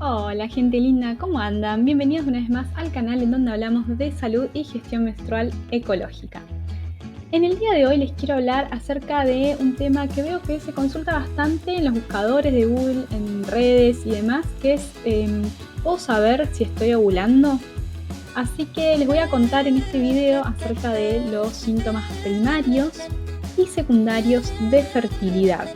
Hola gente linda, ¿cómo andan? Bienvenidos una vez más al canal en donde hablamos de salud y gestión menstrual ecológica. En el día de hoy les quiero hablar acerca de un tema que veo que se consulta bastante en los buscadores de Google, en redes y demás, que es ¿puedo saber si estoy ovulando? Así que les voy a contar en este video acerca de los síntomas primarios y secundarios de fertilidad.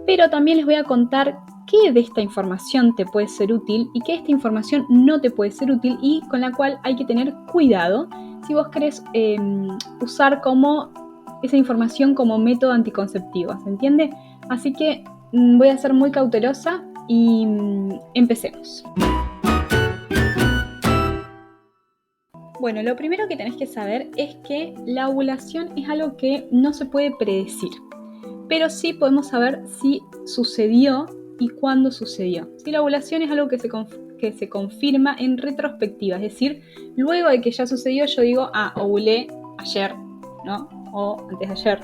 Pero también les voy a contar qué de esta información te puede ser útil y qué de esta información no te puede ser útil y con la cual hay que tener cuidado si vos querés usar como esa información como método anticonceptivo, ¿se entiende? Así que voy a ser muy cautelosa y empecemos. Bueno, lo primero que tenés que saber es que la ovulación es algo que no se puede predecir, pero sí podemos saber si sucedió y cuándo sucedió. Si la ovulación es algo que se confirma en retrospectiva, es decir, luego de que ya sucedió yo digo, ovulé ayer, ¿no? O antes de ayer,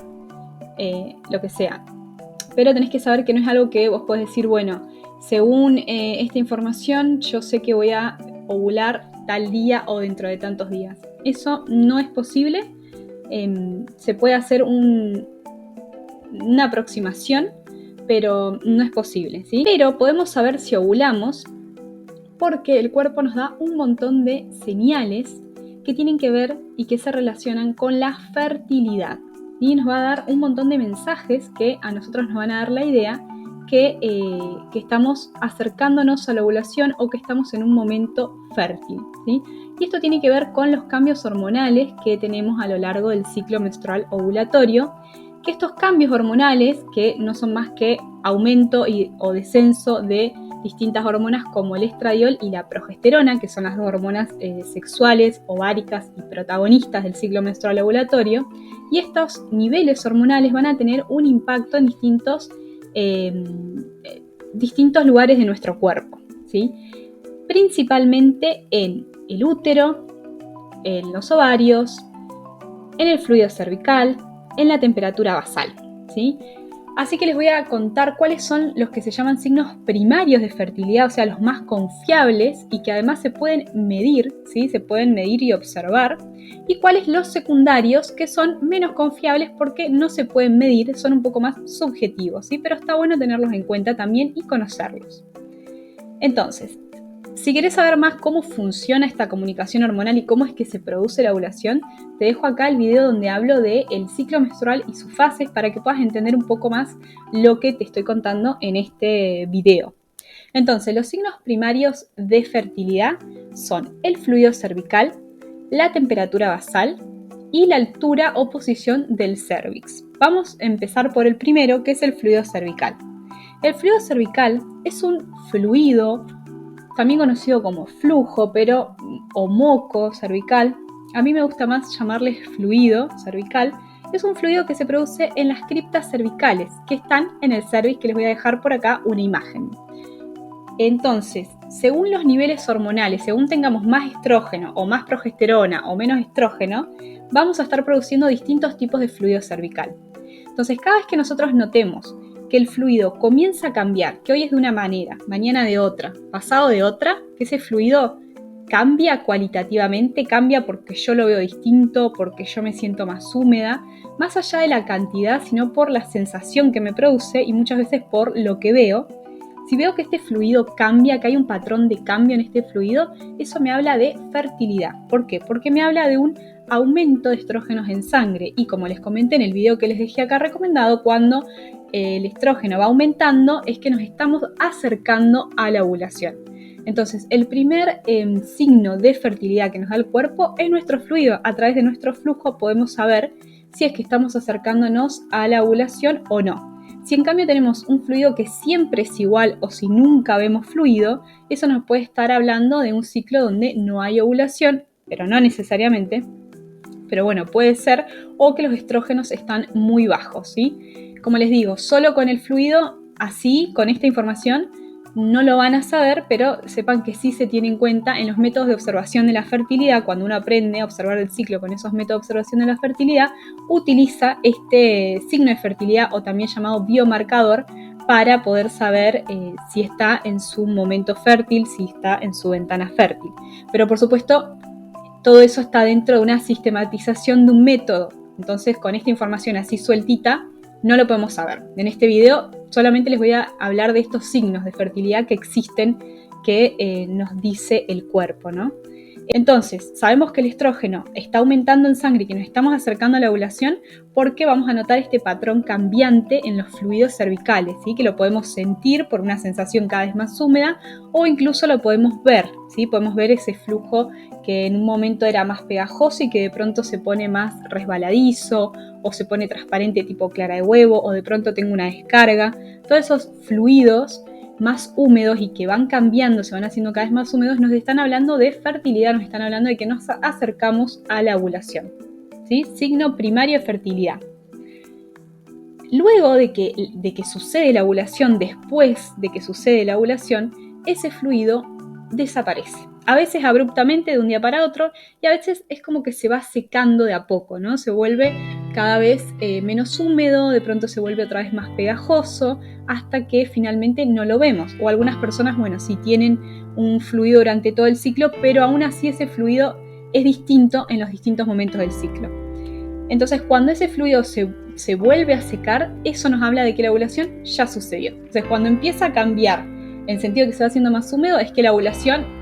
lo que sea. Pero tenés que saber que no es algo que vos podés decir, bueno, según esta información yo sé que voy a ovular tal día o dentro de tantos días. Eso no es posible. Se puede hacer una aproximación, pero no es posible, ¿sí? Pero podemos saber si ovulamos porque el cuerpo nos da un montón de señales que tienen que ver y que se relacionan con la fertilidad. Y nos va a dar un montón de mensajes que a nosotros nos van a dar la idea que estamos acercándonos a la ovulación o que estamos en un momento fértil, ¿sí? Y esto tiene que ver con los cambios hormonales que tenemos a lo largo del ciclo menstrual ovulatorio, que estos cambios hormonales, que no son más que aumento o descenso de distintas hormonas como el estradiol y la progesterona, que son las dos hormonas sexuales, ováricas y protagonistas del ciclo menstrual ovulatorio, y estos niveles hormonales van a tener un impacto en distintos lugares de nuestro cuerpo, ¿sí? Principalmente en el útero, en los ovarios, en el fluido cervical, en la temperatura basal, ¿sí? Así que les voy a contar cuáles son los que se llaman signos primarios de fertilidad, o sea, los más confiables y que además se pueden medir, ¿sí? Se pueden medir y observar, y cuáles los secundarios que son menos confiables porque no se pueden medir, son un poco más subjetivos, ¿sí? Pero está bueno tenerlos en cuenta también y conocerlos. Entonces, si querés saber más cómo funciona esta comunicación hormonal y cómo es que se produce la ovulación, te dejo acá el video donde hablo del ciclo menstrual y sus fases para que puedas entender un poco más lo que te estoy contando en este video. Entonces, los signos primarios de fertilidad son el fluido cervical, la temperatura basal y la altura o posición del cervix. Vamos a empezar por el primero, que es el fluido cervical. El fluido cervical es un fluido también conocido como flujo, o moco cervical. A mí me gusta más llamarle fluido cervical. Es un fluido que se produce en las criptas cervicales, que están en el cervix, que les voy a dejar por acá una imagen. Entonces, según los niveles hormonales, según tengamos más estrógeno o más progesterona o menos estrógeno, vamos a estar produciendo distintos tipos de fluido cervical. Entonces, cada vez que nosotros notemos que el fluido comienza a cambiar, que hoy es de una manera, mañana de otra, pasado de otra, que ese fluido cambia cualitativamente, cambia porque yo lo veo distinto, porque yo me siento más húmeda, más allá de la cantidad, sino por la sensación que me produce y muchas veces por lo que veo. Si veo que este fluido cambia, que hay un patrón de cambio en este fluido, eso me habla de fertilidad. ¿Por qué? Porque me habla de un aumento de estrógenos en sangre y como les comenté en el video que les dejé acá recomendado, cuando el estrógeno va aumentando es que nos estamos acercando a la ovulación. Entonces, el primer signo de fertilidad que nos da el cuerpo es nuestro fluido. A través de nuestro flujo podemos saber si es que estamos acercándonos a la ovulación o no. Si en cambio tenemos un fluido que siempre es igual o si nunca vemos fluido, eso nos puede estar hablando de un ciclo donde no hay ovulación, pero no necesariamente. Pero bueno, puede ser, o que los estrógenos están muy bajos, ¿sí? Como les digo, solo con el fluido, así, con esta información, no lo van a saber, pero sepan que sí se tiene en cuenta en los métodos de observación de la fertilidad. Cuando uno aprende a observar el ciclo con esos métodos de observación de la fertilidad, utiliza este signo de fertilidad o también llamado biomarcador para poder saber si está en su momento fértil, si está en su ventana fértil. Pero por supuesto, todo eso está dentro de una sistematización de un método. Entonces, con esta información así sueltita, no lo podemos saber. En este video solamente les voy a hablar de estos signos de fertilidad que existen, que nos dice el cuerpo, ¿no? Entonces, sabemos que el estrógeno está aumentando en sangre y que nos estamos acercando a la ovulación porque vamos a notar este patrón cambiante en los fluidos cervicales, ¿sí? Que lo podemos sentir por una sensación cada vez más húmeda o incluso lo podemos ver, ¿sí? Podemos ver ese flujo que en un momento era más pegajoso y que de pronto se pone más resbaladizo o se pone transparente tipo clara de huevo o de pronto tengo una descarga. Todos esos fluidos más húmedos y que van cambiando, se van haciendo cada vez más húmedos, nos están hablando de fertilidad, nos están hablando de que nos acercamos a la ovulación, ¿sí? Signo primario de fertilidad. Luego de que sucede la ovulación, después de que sucede la ovulación, ese fluido desaparece. A veces abruptamente de un día para otro y a veces es como que se va secando de a poco, ¿no? Se vuelve cada vez menos húmedo, de pronto se vuelve otra vez más pegajoso hasta que finalmente no lo vemos. O algunas personas, bueno, sí tienen un fluido durante todo el ciclo, pero aún así ese fluido es distinto en los distintos momentos del ciclo. Entonces, cuando ese fluido se vuelve a secar, eso nos habla de que la ovulación ya sucedió. Entonces, cuando empieza a cambiar en el sentido de que se va haciendo más húmedo, es que la ovulación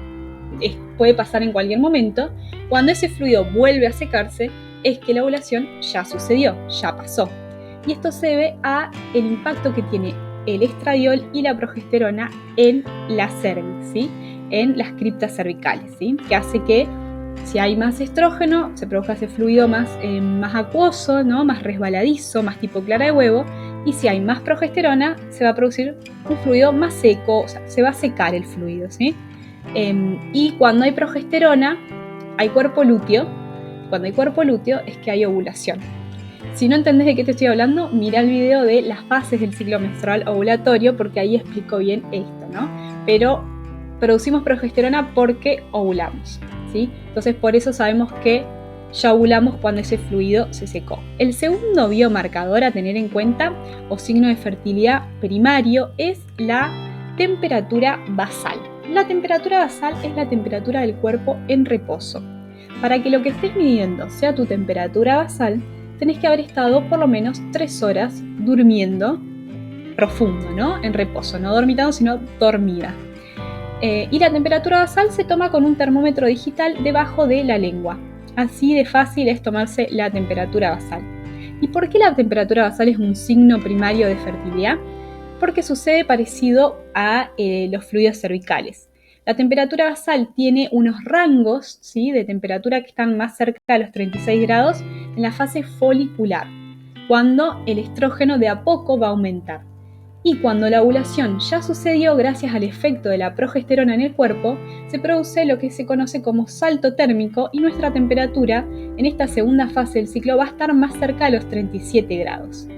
puede pasar en cualquier momento. Cuando ese fluido vuelve a secarse, es que la ovulación ya sucedió, ya pasó. Y esto se debe al impacto que tiene el estradiol y la progesterona en la cervix, ¿sí? En las criptas cervicales, ¿sí? Que hace que si hay más estrógeno, se produzca ese fluido más acuoso, ¿no? Más resbaladizo, más tipo clara de huevo. Y si hay más progesterona, se va a producir un fluido más seco, o sea, se va a secar el fluido, ¿sí? Y cuando hay progesterona, hay cuerpo lúteo. Cuando hay cuerpo lúteo es que hay ovulación. Si no entendés de qué te estoy hablando, mira el video de las fases del ciclo menstrual ovulatorio porque ahí explico bien esto, ¿no? Pero producimos progesterona porque ovulamos, ¿sí? Entonces por eso sabemos que ya ovulamos cuando ese fluido se secó. El segundo biomarcador a tener en cuenta o signo de fertilidad primario es la temperatura basal. La temperatura basal es la temperatura del cuerpo en reposo. Para que lo que estés midiendo sea tu temperatura basal, tenés que haber estado por lo menos 3 horas durmiendo profundo, ¿no? En reposo, no dormitando, sino dormida. Y la temperatura basal se toma con un termómetro digital debajo de la lengua. Así de fácil es tomarse la temperatura basal. ¿Y por qué la temperatura basal es un signo primario de fertilidad? Porque sucede parecido a los fluidos cervicales. La temperatura basal tiene unos rangos, ¿sí?, de temperatura que están más cerca de los 36 grados en la fase folicular, cuando el estrógeno de a poco va a aumentar. Y cuando la ovulación ya sucedió gracias al efecto de la progesterona en el cuerpo, se produce lo que se conoce como salto térmico y nuestra temperatura en esta segunda fase del ciclo va a estar más cerca de los 37 grados.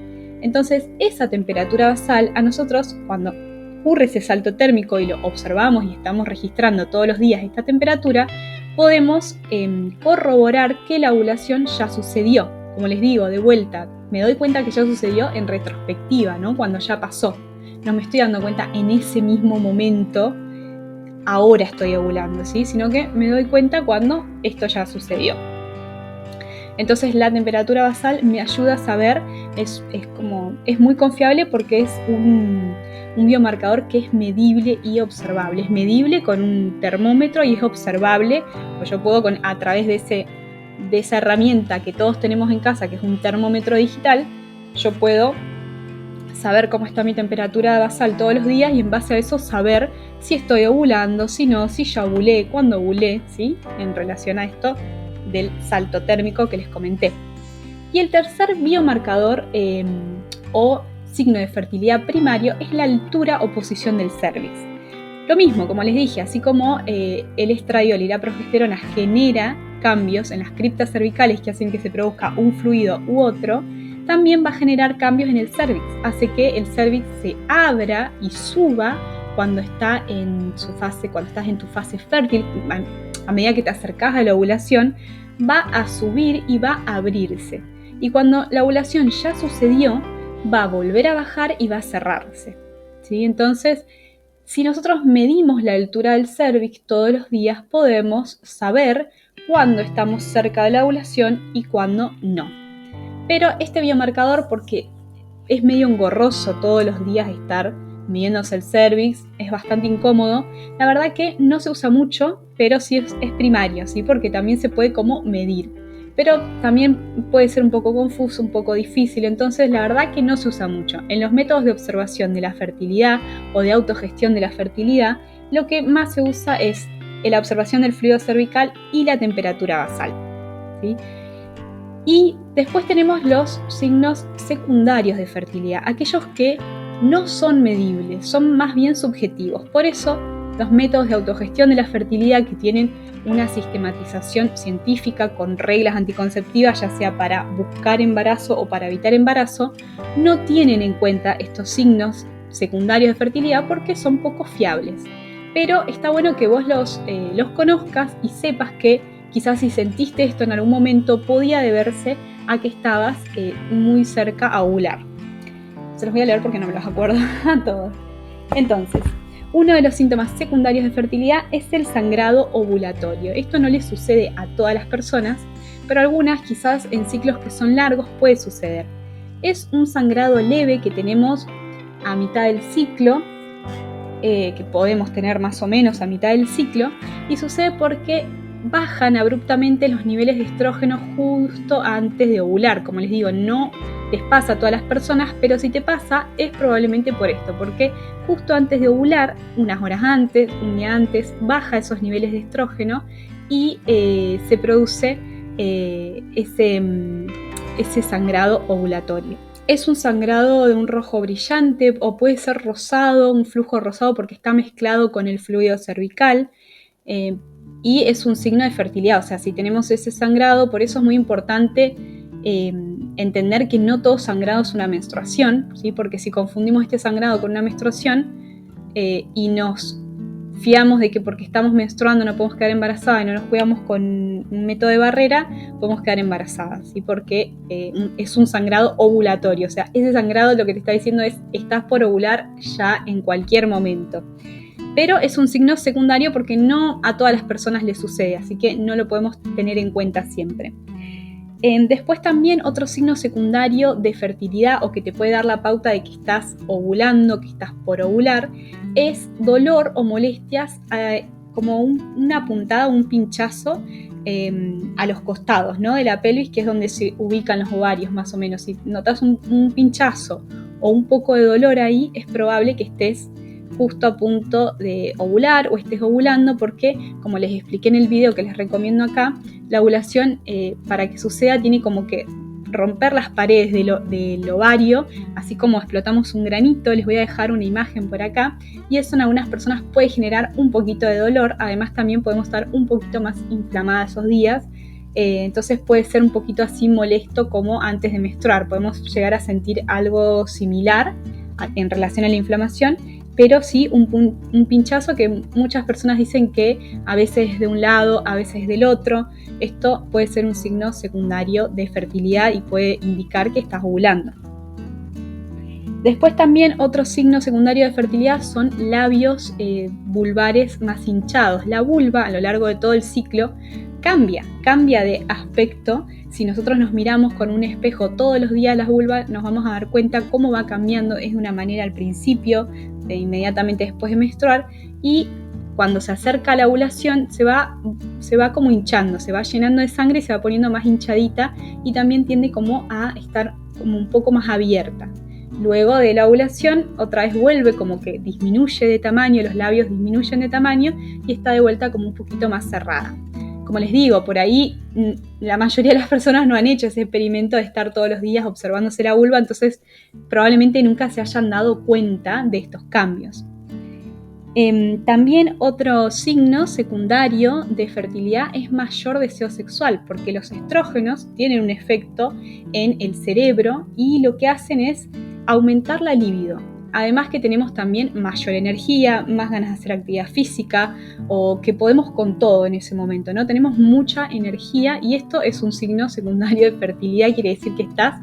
Entonces, esa temperatura basal a nosotros, cuando ocurre ese salto térmico y lo observamos y estamos registrando todos los días esta temperatura, podemos corroborar que la ovulación ya sucedió. Como les digo, de vuelta, me doy cuenta que ya sucedió en retrospectiva, ¿no? Cuando ya pasó. No me estoy dando cuenta en ese mismo momento, ahora estoy ovulando, ¿sí? Sino que me doy cuenta cuando esto ya sucedió. Entonces la temperatura basal me ayuda a saber, es muy confiable porque es un biomarcador que es medible y observable. Es medible con un termómetro y es observable, pues yo puedo a través de esa herramienta que todos tenemos en casa, que es un termómetro digital, yo puedo saber cómo está mi temperatura basal todos los días y en base a eso saber si estoy ovulando, si no, si ya ovulé, cuándo ovulé, ¿sí? En relación a esto del salto térmico que les comenté. Y el tercer biomarcador o signo de fertilidad primario es la altura o posición del cérvix. Lo mismo, como les dije, así como el estradiol y la progesterona genera cambios en las criptas cervicales que hacen que se produzca un fluido u otro, también va a generar cambios en el cérvix. Hace que el cérvix se abra y suba cuando está cuando estás en tu fase fértil. A medida que te acercas a la ovulación, va a subir y va a abrirse. Y cuando la ovulación ya sucedió, va a volver a bajar y va a cerrarse. ¿sí? Entonces, si nosotros medimos la altura del cérvix todos los días, podemos saber cuándo estamos cerca de la ovulación y cuándo no. Pero este biomarcador, porque es medio engorroso todos los días estar midiéndose el cérvix, es bastante incómodo, la verdad que no se usa mucho, pero sí es primario, ¿sí? Porque también se puede como medir. Pero también puede ser un poco confuso, un poco difícil, entonces la verdad que no se usa mucho. En los métodos de observación de la fertilidad o de autogestión de la fertilidad, lo que más se usa es la observación del fluido cervical y la temperatura basal, ¿sí? Y después tenemos los signos secundarios de fertilidad, aquellos que no son medibles, son más bien subjetivos. Por eso, los métodos de autogestión de la fertilidad, que tienen una sistematización científica con reglas anticonceptivas, ya sea para buscar embarazo o para evitar embarazo, no tienen en cuenta estos signos secundarios de fertilidad porque son poco fiables. Pero está bueno que vos los conozcas y sepas que quizás si sentiste esto en algún momento podía deberse a que estabas muy cerca a ovular. Se los voy a leer porque no me los acuerdo a todos. Entonces, uno de los síntomas secundarios de fertilidad es el sangrado ovulatorio. Esto no le sucede a todas las personas, pero algunas quizás en ciclos que son largos puede suceder. Es un sangrado leve que tenemos a mitad del ciclo, que podemos tener más o menos a mitad del ciclo, y sucede porque bajan abruptamente los niveles de estrógeno justo antes de ovular. Como les digo, no les pasa a todas las personas, pero si te pasa es probablemente por esto, porque justo antes de ovular, unas horas antes, un día antes, baja esos niveles de estrógeno y se produce ese sangrado ovulatorio. Es un sangrado de un rojo brillante o puede ser rosado, un flujo rosado porque está mezclado con el fluido cervical. Y es un signo de fertilidad, o sea, si tenemos ese sangrado, por eso es muy importante entender que no todo sangrado es una menstruación, ¿sí? Porque si confundimos este sangrado con una menstruación y nos fiamos de que porque estamos menstruando no podemos quedar embarazadas y no nos cuidamos con un método de barrera, podemos quedar embarazadas, ¿sí? Porque es un sangrado ovulatorio, o sea, ese sangrado lo que te está diciendo es estás por ovular ya en cualquier momento. Pero es un signo secundario porque no a todas las personas les sucede, así que no lo podemos tener en cuenta siempre. Después también otro signo secundario de fertilidad o que te puede dar la pauta de que estás ovulando, que estás por ovular, es dolor o molestias como una puntada, un pinchazo a los costados, ¿no? De la pelvis, que es donde se ubican los ovarios más o menos. Si notas un pinchazo o un poco de dolor ahí, es probable que estés justo a punto de ovular o estés ovulando porque, como les expliqué en el video que les recomiendo acá, la ovulación para que suceda tiene como que romper las paredes del ovario, así como explotamos un granito. Les voy a dejar una imagen por acá y eso en algunas personas puede generar un poquito de dolor. Además también podemos estar un poquito más inflamadas esos días, entonces puede ser un poquito así molesto como antes de menstruar. Podemos llegar a sentir algo similar en relación a la inflamación, pero sí un pinchazo que muchas personas dicen que a veces es de un lado, a veces es del otro. Esto puede ser un signo secundario de fertilidad y puede indicar que estás ovulando. Después también otro signo secundario de fertilidad son labios vulvares más hinchados. La vulva a lo largo de todo el ciclo cambia de aspecto. Si nosotros nos miramos con un espejo todos los días las vulvas, nos vamos a dar cuenta cómo va cambiando. Es de una manera al principio, inmediatamente después de menstruar, y cuando se acerca a la ovulación se va como hinchando, se va llenando de sangre y se va poniendo más hinchadita y también tiende como a estar como un poco más abierta. Luego de la ovulación otra vez vuelve como que disminuye de tamaño, los labios disminuyen de tamaño y está de vuelta como un poquito más cerrada. Como les digo, por ahí la mayoría de las personas no han hecho ese experimento de estar todos los días observándose la vulva, entonces probablemente nunca se hayan dado cuenta de estos cambios. También otro signo secundario de fertilidad es mayor deseo sexual, porque los estrógenos tienen un efecto en el cerebro y lo que hacen es aumentar la libido. Además que tenemos también mayor energía, más ganas de hacer actividad física o que podemos con todo en ese momento, ¿no? Tenemos mucha energía y esto es un signo secundario de fertilidad, quiere decir que estás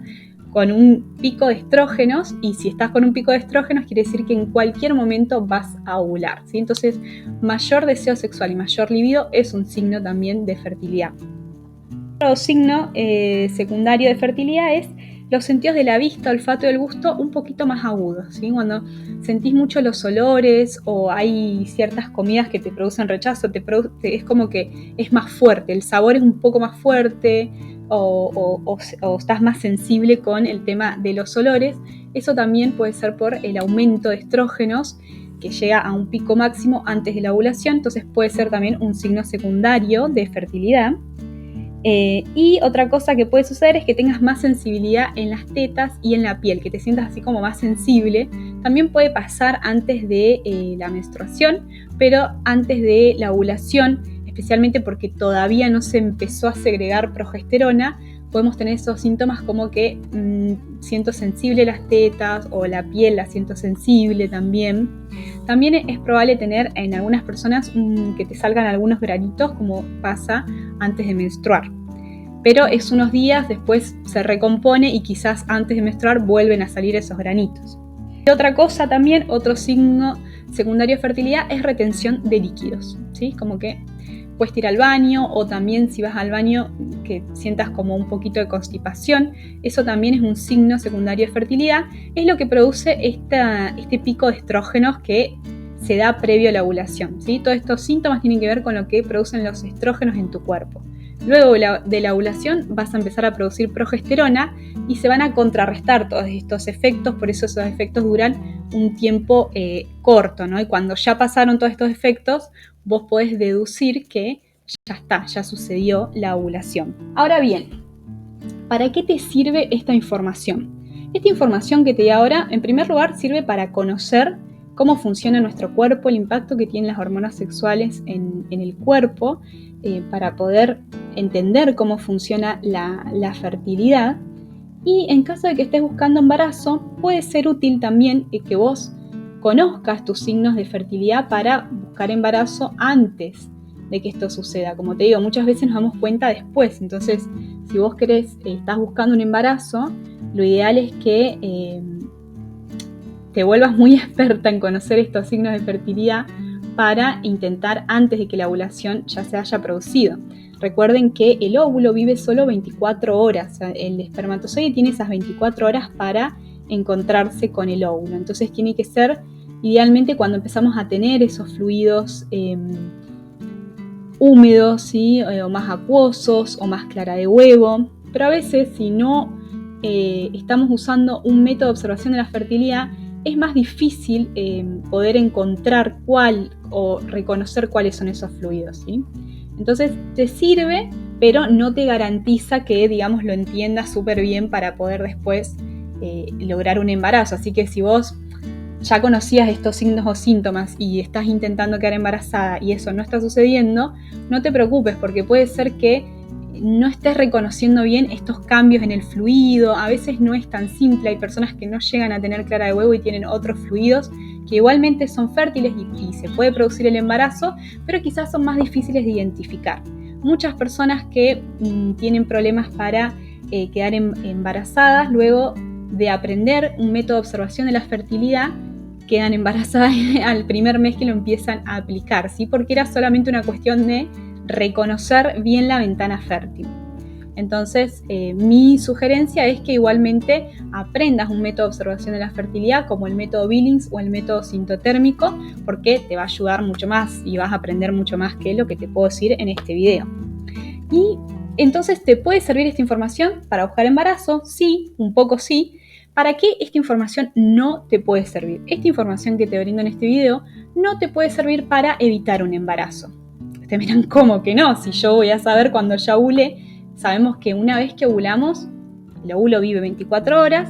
con un pico de estrógenos, y si estás con un pico de estrógenos quiere decir que en cualquier momento vas a ovular, ¿sí? Entonces, mayor deseo sexual y mayor libido es un signo también de fertilidad. Otro signo secundario de fertilidad es los sentidos de la vista, olfato y el gusto un poquito más agudos, ¿sí? Cuando sentís mucho los olores o hay ciertas comidas que te producen rechazo, es como que es más fuerte, el sabor es un poco más fuerte o estás más sensible con el tema de los olores. Eso también puede ser por el aumento de estrógenos que llega a un pico máximo antes de la ovulación, entonces puede ser también un signo secundario de fertilidad. Y otra cosa que puede suceder es que tengas más sensibilidad en las tetas y en la piel, que te sientas así como más sensible. También puede pasar antes de la menstruación, pero antes de la ovulación, especialmente porque todavía no se empezó a segregar progesterona, podemos tener esos síntomas como que siento sensible las tetas o la piel la siento sensible también. También es probable tener en algunas personas que te salgan algunos granitos, como pasa antes de menstruar. Pero es unos días, después se recompone y quizás antes de menstruar vuelven a salir esos granitos. Y otra cosa también, otro signo secundario de fertilidad es retención de líquidos, ¿sí? Como que puedes ir al baño, o también si vas al baño que sientas como un poquito de constipación, eso también es un signo secundario de fertilidad. Es lo que produce este pico de estrógenos que se da previo a la ovulación, ¿sí? Todos estos síntomas tienen que ver con lo que producen los estrógenos en tu cuerpo. Luego de la ovulación vas a empezar a producir progesterona y se van a contrarrestar todos estos efectos, por eso esos efectos duran un tiempo corto, ¿no? Y cuando ya pasaron todos estos efectos, vos podés deducir que ya está, ya sucedió la ovulación. Ahora bien, ¿para qué te sirve esta información? Esta información que te di ahora, en primer lugar, sirve para conocer cómo funciona nuestro cuerpo, el impacto que tienen las hormonas sexuales en el cuerpo, para poder entender cómo funciona la fertilidad. Y en caso de que estés buscando embarazo, puede ser útil también que vos conozcas tus signos de fertilidad para buscar embarazo antes de que esto suceda. Como te digo, muchas veces nos damos cuenta después. Entonces, si vos estás buscando un embarazo, lo ideal es que te vuelvas muy experta en conocer estos signos de fertilidad para intentar antes de que la ovulación ya se haya producido. Recuerden que el óvulo vive solo 24 horas, el espermatozoide tiene esas 24 horas para encontrarse con el óvulo, entonces tiene que ser idealmente cuando empezamos a tener esos fluidos húmedos, ¿sí? O más acuosos o más clara de huevo, pero a veces si no estamos usando un método de observación de la fertilidad, es más difícil poder encontrar cuál o reconocer cuáles son esos fluidos, ¿sí? Entonces te sirve, pero no te garantiza que, digamos, lo entiendas súper bien para poder después lograr un embarazo. Así que si vos ya conocías estos signos o síntomas y estás intentando quedar embarazada y eso no está sucediendo, no te preocupes, porque puede ser que no estés reconociendo bien estos cambios en el fluido. A veces no es tan simple, hay personas que no llegan a tener clara de huevo y tienen otros fluidos que igualmente son fértiles y se puede producir el embarazo, pero quizás son más difíciles de identificar. Muchas personas que tienen problemas para quedar embarazadas, luego de aprender un método de observación de la fertilidad, quedan embarazadas al primer mes que lo empiezan a aplicar, ¿sí? Porque era solamente una cuestión de reconocer bien la ventana fértil. Entonces, mi sugerencia es que igualmente aprendas un método de observación de la fertilidad como el método Billings o el método sintotérmico, porque te va a ayudar mucho más y vas a aprender mucho más que lo que te puedo decir en este video. Y entonces, ¿te puede servir esta información para buscar embarazo? Sí, un poco sí. ¿Para qué esta información no te puede servir? Esta información que te brindo en este video no te puede servir para evitar un embarazo. Ustedes miran, ¿cómo que no? Si yo voy a saber cuando ya ovule. Sabemos que una vez que ovulamos, el óvulo vive 24 horas,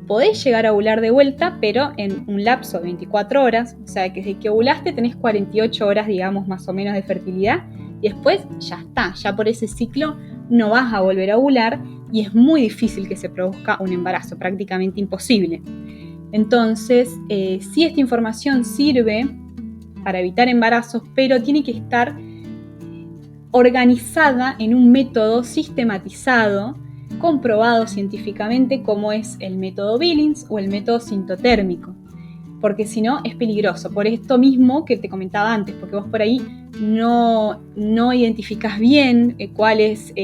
podés llegar a ovular de vuelta, pero en un lapso de 24 horas, o sea que desde que ovulaste tenés 48 horas, digamos, más o menos de fertilidad, y después ya está, ya por ese ciclo no vas a volver a ovular y es muy difícil que se produzca un embarazo, prácticamente imposible. Entonces, sí, esta información sirve para evitar embarazos, pero tiene que estar organizada en un método sistematizado comprobado científicamente como es el método Billings o el método sintotérmico, porque si no es peligroso, por esto mismo que te comentaba antes, porque vos por ahí no identificás bien cuál es,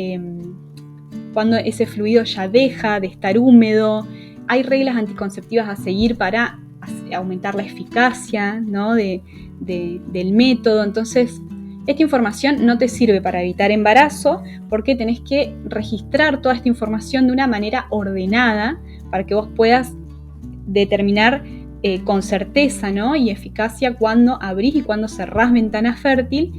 cuando ese fluido ya deja de estar húmedo. Hay reglas anticonceptivas a seguir para aumentar la eficacia, ¿no? del método. Entonces, esta información no te sirve para evitar embarazo porque tenés que registrar toda esta información de una manera ordenada para que vos puedas determinar con certeza, ¿no? y eficacia cuándo abrís y cuándo cerrás ventana fértil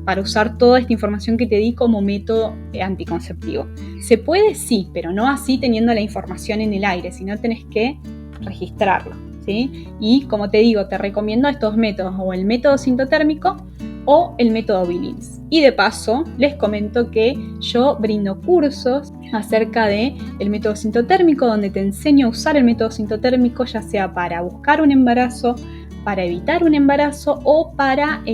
para usar toda esta información que te di como método anticonceptivo. ¿Se puede? Sí, pero no así teniendo la información en el aire, sino tenés que registrarlo, ¿sí? Y como te digo, te recomiendo estos métodos, o el método sintotérmico o el método Billings. Y de paso, les comento que yo brindo cursos acerca del método sintotérmico, donde te enseño a usar el método sintotérmico, ya sea para buscar un embarazo, para evitar un embarazo o para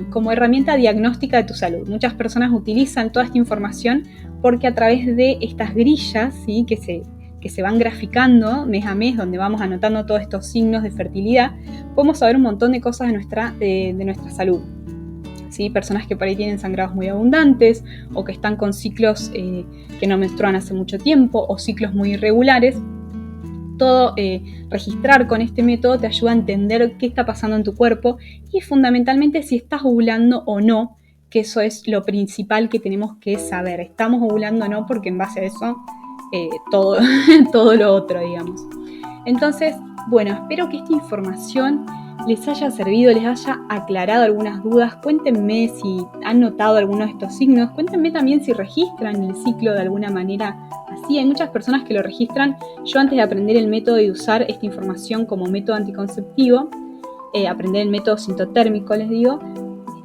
como herramienta diagnóstica de tu salud. Muchas personas utilizan toda esta información porque a través de estas grillas, ¿sí? que se van graficando mes a mes, donde vamos anotando todos estos signos de fertilidad, podemos saber un montón de cosas de nuestra salud. ¿Sí? Personas que por ahí tienen sangrados muy abundantes o que están con ciclos que no menstruan hace mucho tiempo o ciclos muy irregulares. Todo registrar con este método te ayuda a entender qué está pasando en tu cuerpo y fundamentalmente si estás ovulando o no, que eso es lo principal que tenemos que saber. Estamos ovulando o no, porque en base a eso todo, todo lo otro, digamos. Entonces, bueno, espero que esta información les haya servido, les haya aclarado algunas dudas. Cuéntenme si han notado alguno de estos signos. Cuéntenme también si registran el ciclo de alguna manera así. Hay muchas personas que lo registran. Yo antes de aprender el método y usar esta información como método anticonceptivo, aprender el método sintotérmico, les digo,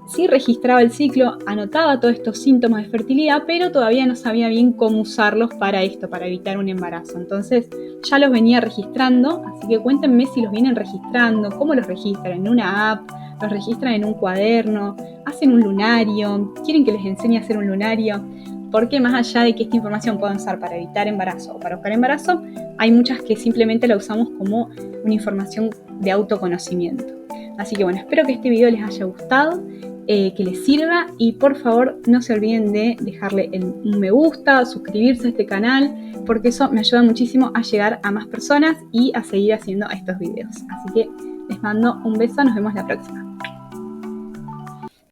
sí registraba el ciclo, anotaba todos estos síntomas de fertilidad, pero todavía no sabía bien cómo usarlos para esto, para evitar un embarazo. Entonces ya los venía registrando, así que cuéntenme si los vienen registrando, cómo los registran, en una app, los registran en un cuaderno, hacen un lunario, quieren que les enseñe a hacer un lunario, porque más allá de que esta información pueda usar para evitar embarazo o para buscar embarazo, hay muchas que simplemente la usamos como una información de autoconocimiento. Así que bueno, espero que este video les haya gustado, que les sirva y por favor no se olviden de dejarle un me gusta, suscribirse a este canal, porque eso me ayuda muchísimo a llegar a más personas y a seguir haciendo estos videos. Así que les mando un beso, nos vemos la próxima.